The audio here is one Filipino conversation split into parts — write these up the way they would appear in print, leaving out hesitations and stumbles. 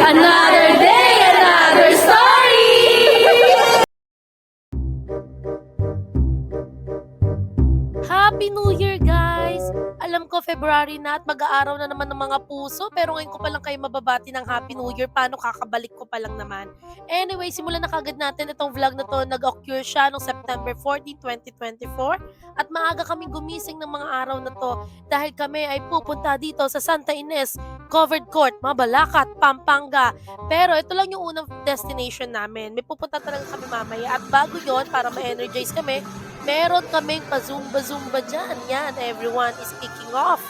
Another day, another story! Happy New Year, guys! Alam ko February na at mag-aaraw na naman ng mga puso, pero ngayon ko pa lang kayo mababati ng Happy New Year. Paano kakabalik ko pa lang naman? Anyway, simulan na kagad natin itong vlog na to. Nag-occur siya noong September 14, 2024 at maaga kaming gumising ng mga araw na to dahil kami ay pupunta dito sa Santa Ines Covered Court, Mabalacat, Pampanga. Pero ito lang yung unang destination namin. May pupunta talaga kami mamaya at bago yon para ma-energize kami, meron kaming pa-zumba-zumba dyan. Yan, everyone is kicking off.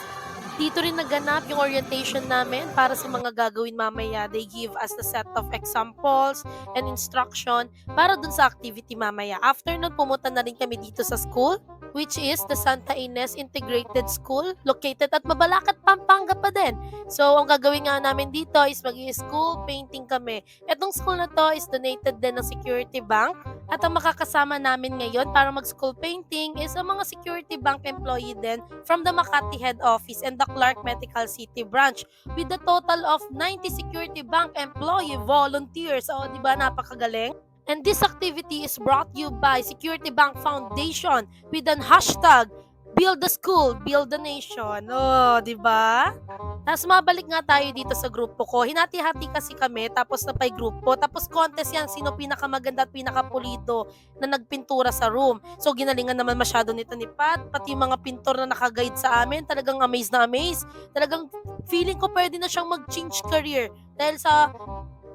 Dito rin naganap yung orientation namin para sa mga gagawin mamaya. They give us a set of examples and instruction para dun sa activity mamaya. After nun, pumunta na rin kami dito sa school, which is the Santa Ines Integrated School, located at Mabalacat, Pampanga pa din. So, ang gagawin nga namin dito is mag-i-school painting kami. Etong school na to is donated din ng Security Bank. At ang makakasama namin ngayon para mag-school painting is ang mga Security Bank employee din from the Makati Head Office and the Clark Medical City Branch with a total of 90 Security Bank employee volunteers. O, di ba, napakagaling? And this activity is brought to you by Security Bank Foundation with an hashtag Build the School, Build the Nation. Oh, di ba? Tapos mabalik nga tayo dito sa grupo ko. Hinati-hati kasi kami, tapos napay grupo. Tapos contest yan, sino pinakamaganda at pinakapulido na nagpintura sa room. So ginalingan naman masyado nito ni Pat. Pati yung mga pintor na nakaguide sa amin, talagang amaze na amaze. Talagang feeling ko pwede na siyang mag-change career dahil sa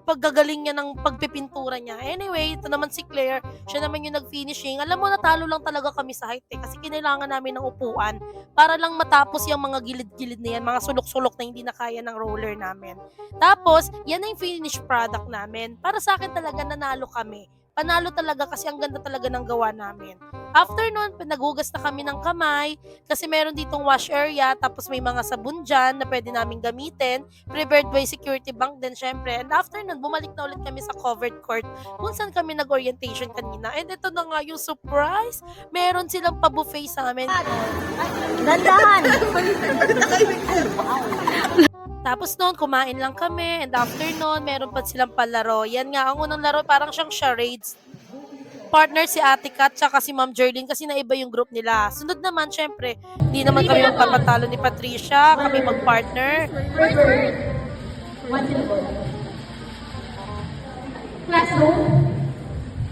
paggagaling niya ng pagpipintura niya. Anyway, ito naman si Claire, siya naman yung nag-finishing. Alam mo, natalo lang talaga kami sa high-tech kasi kinailangan namin ng upuan para lang matapos yung mga gilid-gilid na yan, mga sulok-sulok na hindi na kaya ng roller namin. Tapos, yan na yung finished product namin. Para sa akin talaga, nanalo kami. Panalo talaga kasi ang ganda talaga ng gawa namin. After nun, naghugas na kami ng kamay kasi meron ditong wash area tapos may mga sabon dyan na pwede namin gamitin. Prepared by Security Bank din syempre. And after nun, bumalik na ulit kami sa covered court kung saan kami nag-orientation kanina. And ito na nga yung surprise. Meron silang pa-buffet sa amin. Dandahan! Tapos noon, kumain lang kami. And after noon, meron pa silang palaro. Yan nga, ang unang laro, parang siyang charades. Partner si Ate Kat, tsaka si Ma'am Jerlyn kasi naiba yung group nila. Sunod naman, syempre, hindi naman kami magpapatalo ni Patricia. Kami mag-partner. One syllable. Classroom.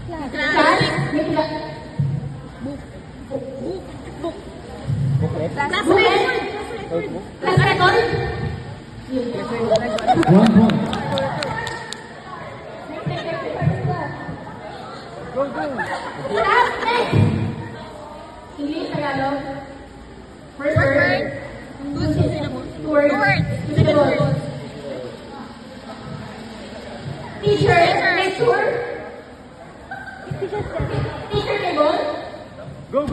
Class. Book. Class record. English, Tagalog. First word. Two words. Teacher. Next word. Teacher table. Go!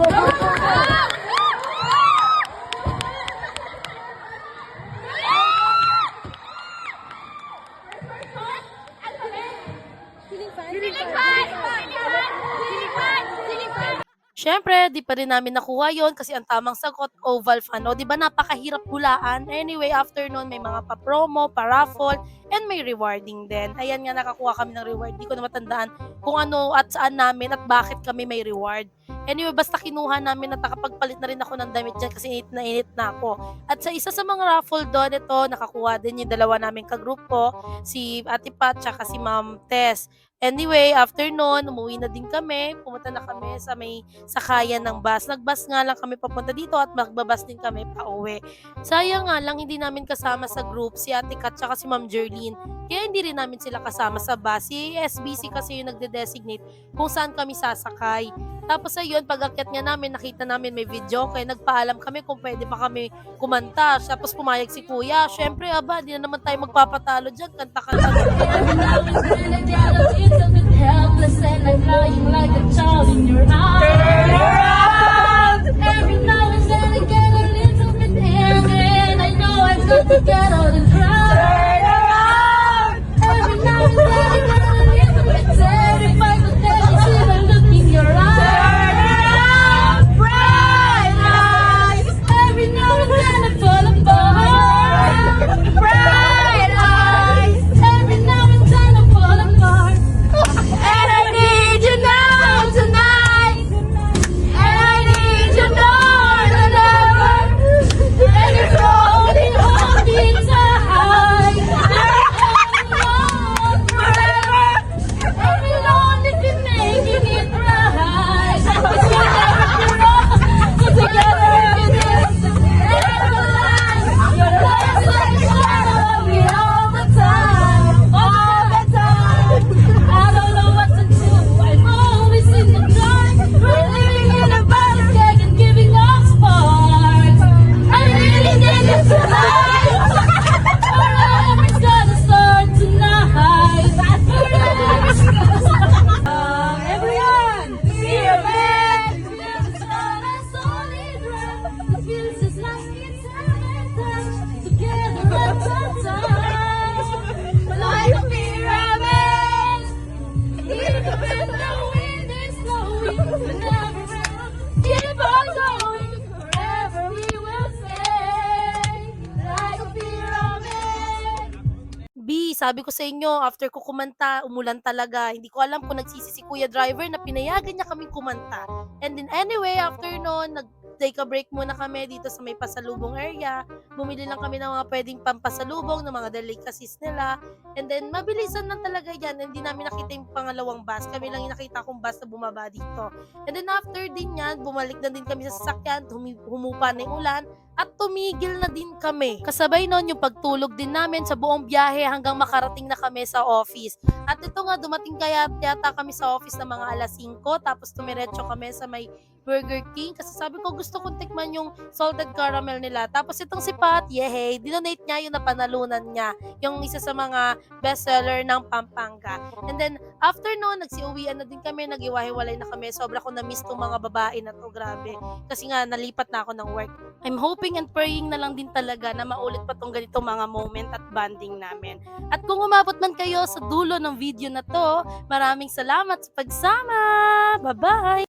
Syempre, di pa rin namin nakuha yon kasi ang tamang sagot, oval fan. O, di ba napakahirap hulaan? Anyway, after nun, may mga pa-promo, pa-raffle, and may rewarding din. Ayan nga, nakakuha kami ng reward. Di ko na matandaan kung ano at saan namin at bakit kami may reward. Anyway, basta kinuha namin at nakapagpalit na rin ako ng damit dyan kasi init na ako. At sa isa sa mga raffle doon, ito, nakakuha din yung dalawa namin kagrupo, si Ate Pat, tsaka si Ma'am Tess. Anyway, after nun, umuwi na din kami. Pumunta na kami sa may sakayan ng bus. Nag-bus nga lang kami papunta dito at magbabas din kami pa uwi. Sayang nga lang, hindi namin kasama sa group si Ate Kat tsaka si Ma'am Jerlyn. Kaya hindi rin namin sila kasama sa bus. Si SBC kasi yung nagde-designate kung saan kami sasakay. Tapos ayun, pag-akyat nga namin, nakita namin may video. Kaya nagpaalam kami kung pwede pa kami kumanta. Tapos pumayag si Kuya. Syempre, di na naman tayo magpapatalo dyan. Kanta-kanta. Helpless and I'm crying like a child in your arms. Turn around. Every now and then I get a little bit angry, and I know I've got to get out and cry. Turn around. Every now and then I get a little bit terrified, but then I see the look in your eyes. Turn around. Bright eyes. Every now and then I fall apart. Bright eyes. Every now Grabe, sabi ko sa inyo, after ko kumanta, umulan talaga. Hindi ko alam kung nagsisi si Kuya Driver na pinayagan niya kaming kumanta. And then anyway, after noon, nag-take a break muna kami dito sa may pasalubong area. Bumili lang kami ng mga pwedeng pampasalubong, ng mga delicacies nila. And then, mabilisan lang talaga yan. Hindi namin nakita yung pangalawang bus. Kami lang yung nakita kong bus na bumaba dito. And then after din yan, bumalik na din kami sa sasakyan, humupa na yung ulan, at tumigil na din kami. Kasabay nun yung pagtulog din namin sa buong biyahe hanggang makarating na kami sa office. At ito nga, dumating kaya yata kami sa office ng mga alas 5, tapos tumiretso kami sa may Burger King kasi sabi ko gusto kong tikman yung salted caramel nila. Tapos itong si Pat, yehey, dinonate niya yung napanalunan niya, yung isa sa mga bestseller ng Pampanga. And then, after noon, nagsiuwian na din kami, nag-iwahiwalay na kami. Sobra ko na-miss tong mga babae na to, grabe. Kasi nga, nalipat na ako ng work. I'm hoping and praying na lang din talaga na maulit pa tong ganitong mga moment at bonding namin. At kung umabot man kayo sa dulo ng video na to, maraming salamat sa pagsama! Bye-bye!